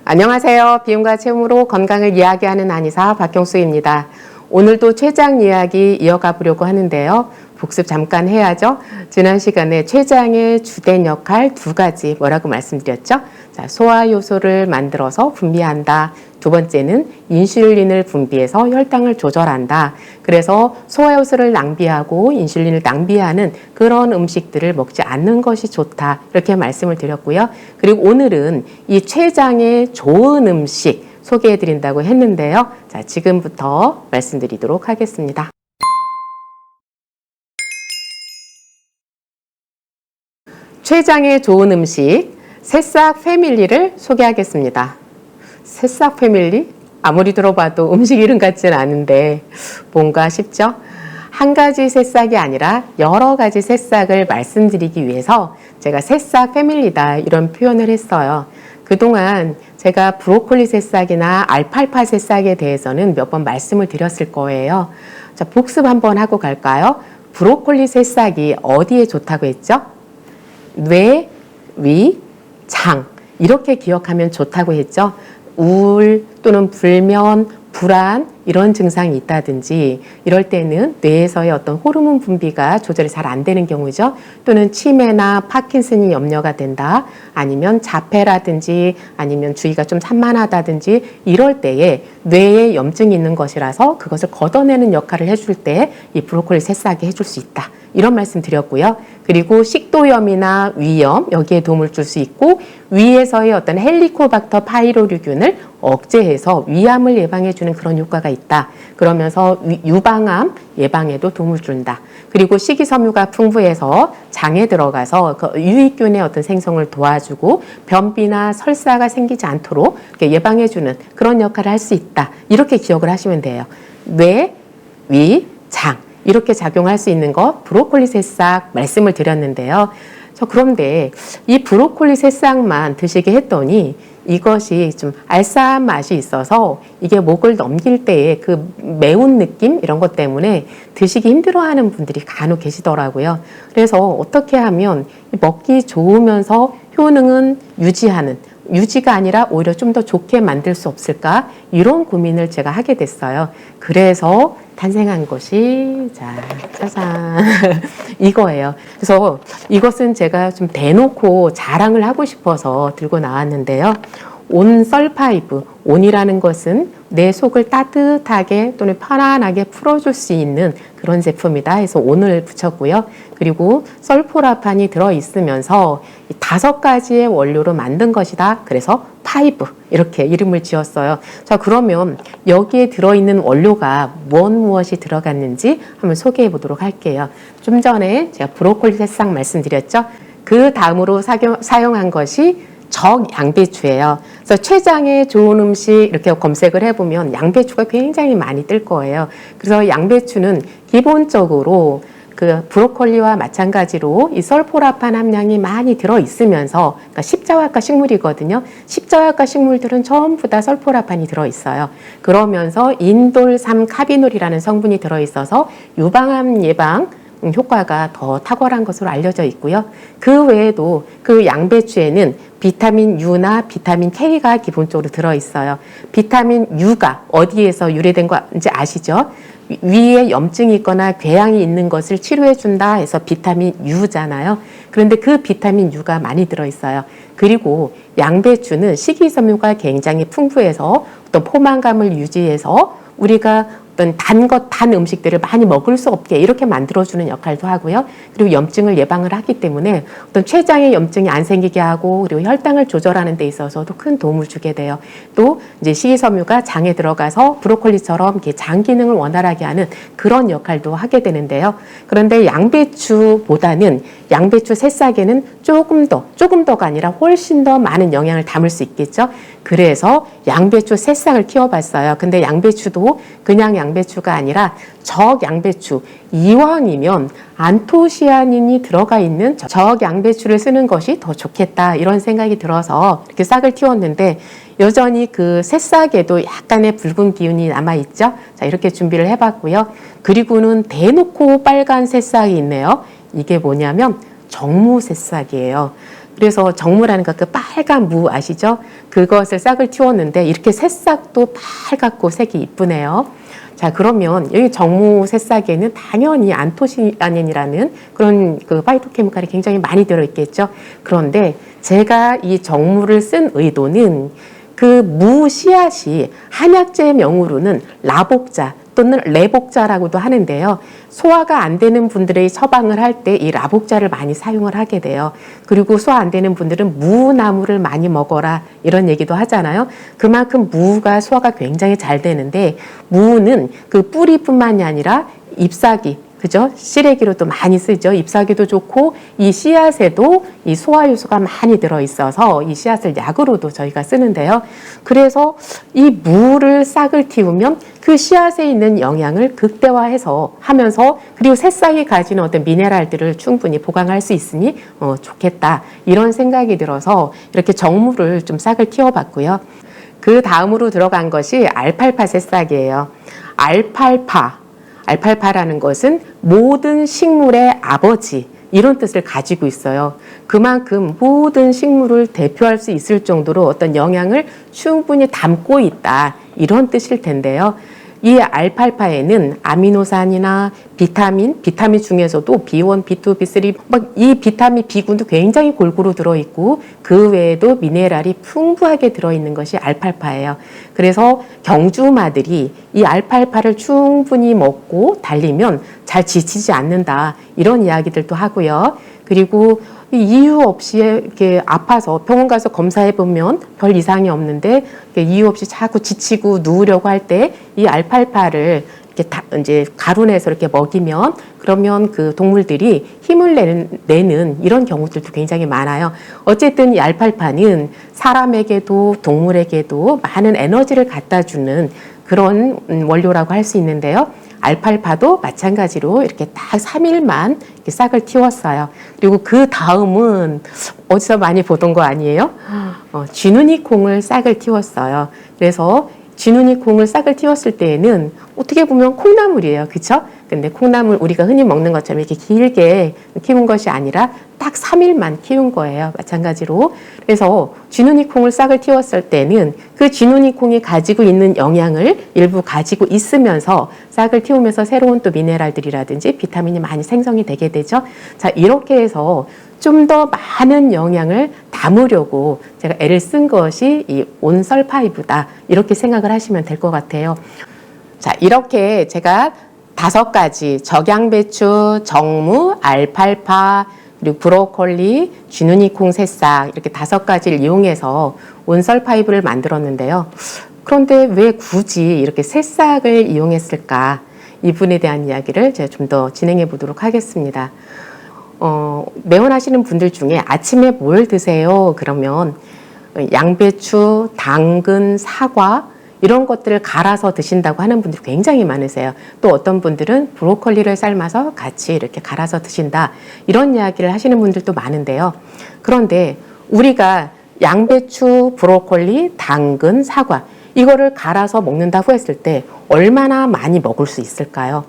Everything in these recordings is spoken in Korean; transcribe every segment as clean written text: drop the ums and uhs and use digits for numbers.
안녕하세요. 비움과 체험으로 건강을 이야기하는 한의사 박경수입니다. 오늘도 췌장 이야기 이어가 보려고 하는데요. 복습 잠깐 해야죠. 지난 시간에 췌장의 주된 역할 두 가지 뭐라고 말씀드렸죠? 자, 소화 요소를 만들어서 분비한다. 두 번째는 인슐린을 분비해서 혈당을 조절한다. 그래서 소화 요소를 낭비하고 인슐린을 낭비하는 그런 음식들을 먹지 않는 것이 좋다. 이렇게 말씀을 드렸고요. 그리고 오늘은 이 췌장에 좋은 음식 소개해 드린다고 했는데요. 자, 지금부터 말씀드리도록 하겠습니다. 췌장에 좋은 음식 새싹 패밀리를 소개하겠습니다. 새싹 패밀리? 아무리 들어봐도 음식 이름 같지는 않은데 뭔가 싶죠? 한 가지 새싹이 아니라 여러 가지 새싹을 말씀드리기 위해서 제가 새싹 패밀리다 이런 표현을 했어요. 그동안 제가 브로콜리 새싹이나 알팔파 새싹에 대해서는 몇 번 말씀을 드렸을 거예요. 자, 복습 한번 하고 갈까요? 브로콜리 새싹이 어디에 좋다고 했죠? 뇌, 위, 장 이렇게 기억하면 좋다고 했죠. 우울 또는 불면, 불안 이런 증상이 있다든지 이럴 때는 뇌에서의 어떤 호르몬 분비가 조절이 잘 안 되는 경우죠. 또는 치매나 파킨슨이 염려가 된다. 아니면 자폐라든지 아니면 주의가 좀 산만하다든지 이럴 때에 뇌에 염증이 있는 것이라서 그것을 걷어내는 역할을 해줄 때 이 브로콜리 새싹이 해줄 수 있다. 이런 말씀 드렸고요. 그리고 식도염이나 위염 여기에 도움을 줄 수 있고 위에서의 어떤 헬리코박터 파이로류균을 억제해서 위암을 예방해주는 그런 효과가 있다. 그러면서 유방암 예방에도 도움을 준다. 그리고 식이섬유가 풍부해서 장에 들어가서 그 유익균의 어떤 생성을 도와주고 변비나 설사가 생기지 않도록 예방해주는 그런 역할을 할 수 있다. 이렇게 기억을 하시면 돼요. 뇌, 위, 장 이렇게 작용할 수 있는 것 브로콜리 새싹 말씀을 드렸는데요. 그런데 이 브로콜리 새싹만 드시게 했더니 이것이 좀 알싸한 맛이 있어서 이게 목을 넘길 때의 그 매운 느낌 이런 것 때문에 드시기 힘들어하는 분들이 간혹 계시더라고요. 그래서 어떻게 하면 먹기 좋으면서 효능은 유지가 아니라 오히려 좀 더 좋게 만들 수 없을까 이런 고민을 제가 하게 됐어요. 그래서 탄생한 것이 짜잔 이거예요. 그래서 이것은 제가 좀 대놓고 자랑을 하고 싶어서 들고 나왔는데요. 온썰파이브, 온이라는 것은 내 속을 따뜻하게 또는 편안하게 풀어줄 수 있는 그런 제품이다 해서 온을 붙였고요. 그리고 썰포라판이 들어있으면서 5가지의 원료로 만든 것이다. 그래서 파이브 이렇게 이름을 지었어요. 자, 그러면 여기에 들어있는 원료가 무엇이 들어갔는지 한번 소개해 보도록 할게요. 좀 전에 제가 브로콜리 새싹 말씀드렸죠. 그 다음으로 사용한 것이 적양배추예요. 그래서 췌장에 좋은 음식 이렇게 검색을 해보면 양배추가 굉장히 많이 뜰 거예요. 그래서 양배추는 기본적으로 그 브로콜리와 마찬가지로 이 설포라판 함량이 많이 들어있으면서 그러니까 십자화과 식물이거든요. 십자화과 식물들은 전부 다 설포라판이 들어있어요. 그러면서 인돌3카비놀이라는 성분이 들어있어서 유방암 예방 효과가 더 탁월한 것으로 알려져 있고요. 그 외에도 그 양배추에는 비타민 U나 비타민 K가 기본적으로 들어있어요. 비타민 U가 어디에서 유래된 건지 아시죠? 위에 염증이 있거나 궤양이 있는 것을 치료해준다 해서 비타민 U잖아요. 그런데 그 비타민 U가 많이 들어있어요. 그리고 양배추는 식이섬유가 굉장히 풍부해서 어떤 포만감을 유지해서 우리가 어떤 단 음식들을 많이 먹을 수 없게 이렇게 만들어주는 역할도 하고요. 그리고 염증을 예방을 하기 때문에 어떤 췌장에 염증이 안 생기게 하고 그리고 혈당을 조절하는 데 있어서도 큰 도움을 주게 돼요. 또 이제 식이섬유가 장에 들어가서 브로콜리처럼 이렇게 장 기능을 원활하게 하는 그런 역할도 하게 되는데요. 그런데 양배추보다는 양배추 새싹에는 조금 더가 아니라 훨씬 더 많은 영양을 담을 수 있겠죠. 그래서 양배추 새싹을 키워봤어요. 근데 양배추도 그냥 양배추가 아니라 적양배추, 이왕이면 안토시아닌이 들어가 있는 적양배추를 쓰는 것이 더 좋겠다 이런 생각이 들어서 이렇게 싹을 키웠는데 여전히 그 새싹에도 약간의 붉은 기운이 남아있죠. 자, 이렇게 준비를 해봤고요. 그리고는 대놓고 빨간 새싹이 있네요. 이게 뭐냐면 정무 새싹이에요. 그래서 정무라는 거 그 빨간 무 아시죠? 그것을 싹을 틔웠는데 이렇게 새싹도 빨갛고 색이 이쁘네요. 자, 그러면 여기 정무 새싹에는 당연히 안토시아닌이라는 그런 그 파이토케미칼이 굉장히 많이 들어있겠죠. 그런데 제가 이 정무를 쓴 의도는 그 무 씨앗이 한약재 명으로는 라복자 또는 레복자라고도 하는데요. 소화가 안 되는 분들의 처방을 할 때 이 라복자를 많이 사용을 하게 돼요. 그리고 소화 안 되는 분들은 무나무를 많이 먹어라 이런 얘기도 하잖아요. 그만큼 무가 소화가 굉장히 잘 되는데 무는 그 뿌리뿐만이 아니라 잎사귀 그죠? 시래기로도 많이 쓰죠. 잎사귀도 좋고 이 씨앗에도 이 소화 요소가 많이 들어 있어서 이 씨앗을 약으로도 저희가 쓰는데요. 그래서 이 무를 싹을 틔우면 그 씨앗에 있는 영양을 극대화해서 하면서 그리고 새싹이 가지는 어떤 미네랄들을 충분히 보강할 수 있으니 좋겠다 이런 생각이 들어서 이렇게 정무를 좀 싹을 틔워봤고요. 그 다음으로 들어간 것이 알팔파 새싹이에요. 알팔파라는 것은 모든 식물의 아버지 이런 뜻을 가지고 있어요. 그만큼 모든 식물을 대표할 수 있을 정도로 어떤 영양을 충분히 담고 있다 이런 뜻일 텐데요. 이 알팔파에는 아미노산이나 비타민 중에서도 B1, B2, B3 막 이 비타민 B군도 굉장히 골고루 들어있고 그 외에도 미네랄이 풍부하게 들어있는 것이 알팔파예요. 그래서 경주마들이 이 알팔파를 충분히 먹고 달리면 잘 지치지 않는다 이런 이야기들도 하고요. 그리고 이유 없이 이렇게 아파서 병원 가서 검사해 보면 별 이상이 없는데 이유 없이 자꾸 지치고 누우려고 할 때 이 알팔파를 이렇게 이제 가루내서 이렇게 먹이면 그러면 그 동물들이 힘을 내는 이런 경우들도 굉장히 많아요. 어쨌든 이 알팔파는 사람에게도 동물에게도 많은 에너지를 갖다 주는 그런 원료라고 할 수 있는데요. 알팔파도 마찬가지로 이렇게 딱 3일만 이렇게 싹을 틔웠어요. 그리고 그 다음은 어디서 많이 보던 거 아니에요? 쥐눈이 콩을 싹을 틔웠어요. 그래서 쥐눈이 콩을 싹을 틔웠을 때에는 어떻게 보면 콩나물이에요. 그쵸? 근데 콩나물 우리가 흔히 먹는 것처럼 이렇게 길게 키운 것이 아니라 딱 3일만 키운 거예요. 마찬가지로. 그래서 쥐눈이 콩을 싹을 틔웠을 때는 그 쥐눈이 콩이 가지고 있는 영양을 일부 가지고 있으면서 싹을 틔우면서 새로운 또 미네랄들이라든지 비타민이 많이 생성이 되게 되죠. 자, 이렇게 해서 좀 더 많은 영양을 담으려고 제가 애를 쓴 것이 이 온설파이브다. 이렇게 생각을 하시면 될 것 같아요. 자, 이렇게 제가 5가지 적양배추, 정무, 알팔파, 그리고 브로콜리, 쥐눈이콩 새싹 이렇게 5가지를 이용해서 온설파이브를 만들었는데요. 그런데 왜 굳이 이렇게 새싹을 이용했을까? 이 부분에 대한 이야기를 제가 좀 더 진행해 보도록 하겠습니다. 매원하시는 분들 중에 아침에 뭘 드세요? 그러면 양배추, 당근, 사과 이런 것들을 갈아서 드신다고 하는 분들이 굉장히 많으세요. 또 어떤 분들은 브로콜리를 삶아서 같이 이렇게 갈아서 드신다. 이런 이야기를 하시는 분들도 많은데요. 그런데 우리가 양배추, 브로콜리, 당근, 사과 이거를 갈아서 먹는다고 했을 때 얼마나 많이 먹을 수 있을까요?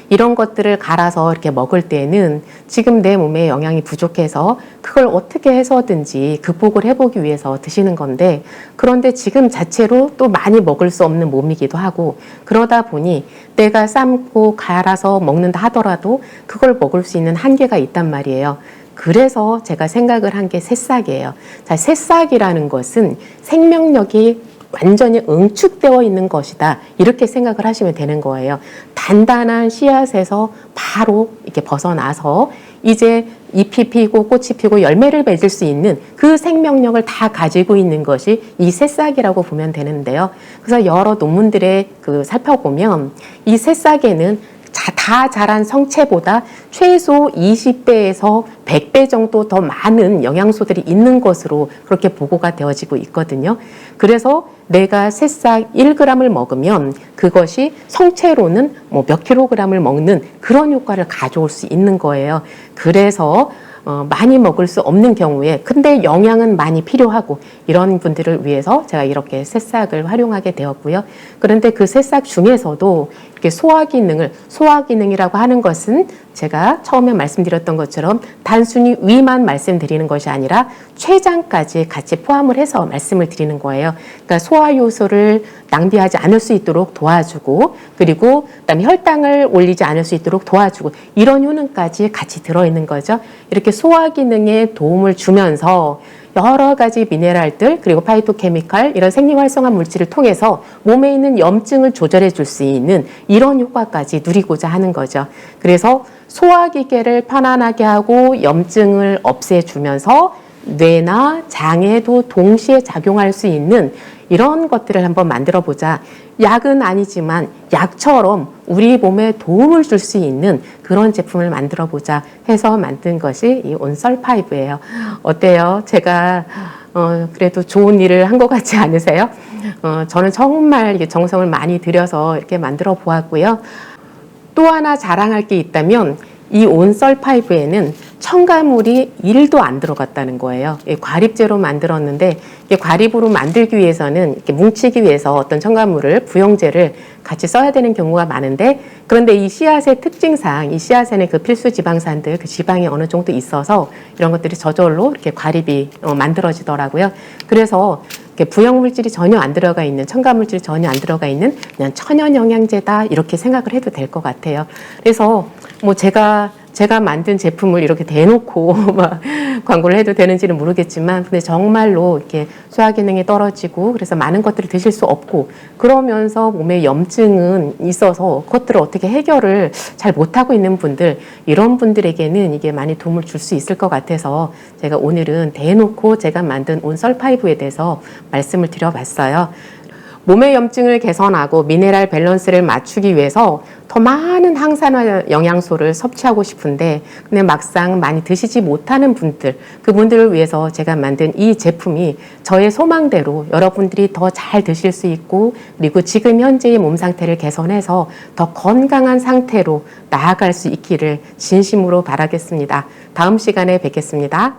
이런 것들을 갈아서 이렇게 먹을 때는 지금 내 몸에 영양이 부족해서 그걸 어떻게 해서든지 극복을 해보기 위해서 드시는 건데 그런데 지금 자체로 또 많이 먹을 수 없는 몸이기도 하고 그러다 보니 내가 삶고 갈아서 먹는다 하더라도 그걸 먹을 수 있는 한계가 있단 말이에요. 그래서 제가 생각을 한 게 새싹이에요. 자, 새싹이라는 것은 생명력이 완전히 응축되어 있는 것이다. 이렇게 생각을 하시면 되는 거예요. 단단한 씨앗에서 바로 이렇게 벗어나서 이제 잎이 피고 꽃이 피고 열매를 맺을 수 있는 그 생명력을 다 가지고 있는 것이 이 새싹이라고 보면 되는데요. 그래서 여러 논문들에 살펴보면 이 새싹에는 다 자란 성체보다 최소 20배에서 100배 정도 더 많은 영양소들이 있는 것으로 그렇게 보고가 되어지고 있거든요. 그래서 내가 새싹 1g을 먹으면 그것이 성체로는 몇 킬로그램을 먹는 그런 효과를 가져올 수 있는 거예요. 그래서 많이 먹을 수 없는 경우에 근데 영양은 많이 필요하고 이런 분들을 위해서 제가 이렇게 새싹을 활용하게 되었고요. 그런데 그 새싹 중에서도 그렇게 소화 기능이라고 하는 것은 제가 처음에 말씀드렸던 것처럼 단순히 위만 말씀드리는 것이 아니라 췌장까지 같이 포함을 해서 말씀을 드리는 거예요. 그러니까 소화 요소를 낭비하지 않을 수 있도록 도와주고, 그리고 그다음에 혈당을 올리지 않을 수 있도록 도와주고, 이런 효능까지 같이 들어있는 거죠. 이렇게 소화 기능에 도움을 주면서 여러 가지 미네랄들, 그리고 파이토케미칼, 이런 생리활성화 물질을 통해서 몸에 있는 염증을 조절해 줄 수 있는 이런 효과까지 누리고자 하는 거죠. 그래서 소화기계를 편안하게 하고 염증을 없애주면서 뇌나 장에도 동시에 작용할 수 있는 이런 것들을 한번 만들어 보자. 약은 아니지만 약처럼 우리 몸에 도움을 줄 수 있는 그런 제품을 만들어 보자 해서 만든 것이 이 온썰5예요. 어때요? 제가 그래도 좋은 일을 한 것 같지 않으세요? 저는 정말 이게 정성을 많이 들여서 이렇게 만들어 보았고요. 또 하나 자랑할 게 있다면 이 온썰5에는 첨가물이 1도 안 들어갔다는 거예요. 과립제로 만들었는데 과립으로 만들기 위해서는 이렇게 뭉치기 위해서 어떤 첨가물을 부용제를 같이 써야 되는 경우가 많은데, 그런데 이 씨앗의 특징상 이 씨앗에는 그 필수 지방산들, 그 지방이 어느 정도 있어서 이런 것들이 저절로 이렇게 과립이 만들어지더라고요. 그래서 이렇게 부영물질이 전혀 안 들어가 있는, 첨가물질이 전혀 안 들어가 있는 그냥 천연 영양제다 이렇게 생각을 해도 될 것 같아요. 그래서 뭐 제가 만든 제품을 이렇게 대놓고 막 광고를 해도 되는지는 모르겠지만, 근데 정말로 이렇게 소화 기능이 떨어지고 그래서 많은 것들을 드실 수 없고 그러면서 몸에 염증은 있어서 그것들을 어떻게 해결을 잘 못하고 있는 분들, 이런 분들에게는 이게 많이 도움을 줄 수 있을 것 같아서 제가 오늘은 대놓고 제가 만든 온썰5에 대해서 말씀을 드려봤어요. 몸의 염증을 개선하고 미네랄 밸런스를 맞추기 위해서 더 많은 항산화 영양소를 섭취하고 싶은데 근데 막상 많이 드시지 못하는 분들, 그분들을 위해서 제가 만든 이 제품이 저의 소망대로 여러분들이 더 잘 드실 수 있고, 그리고 지금 현재의 몸 상태를 개선해서 더 건강한 상태로 나아갈 수 있기를 진심으로 바라겠습니다. 다음 시간에 뵙겠습니다.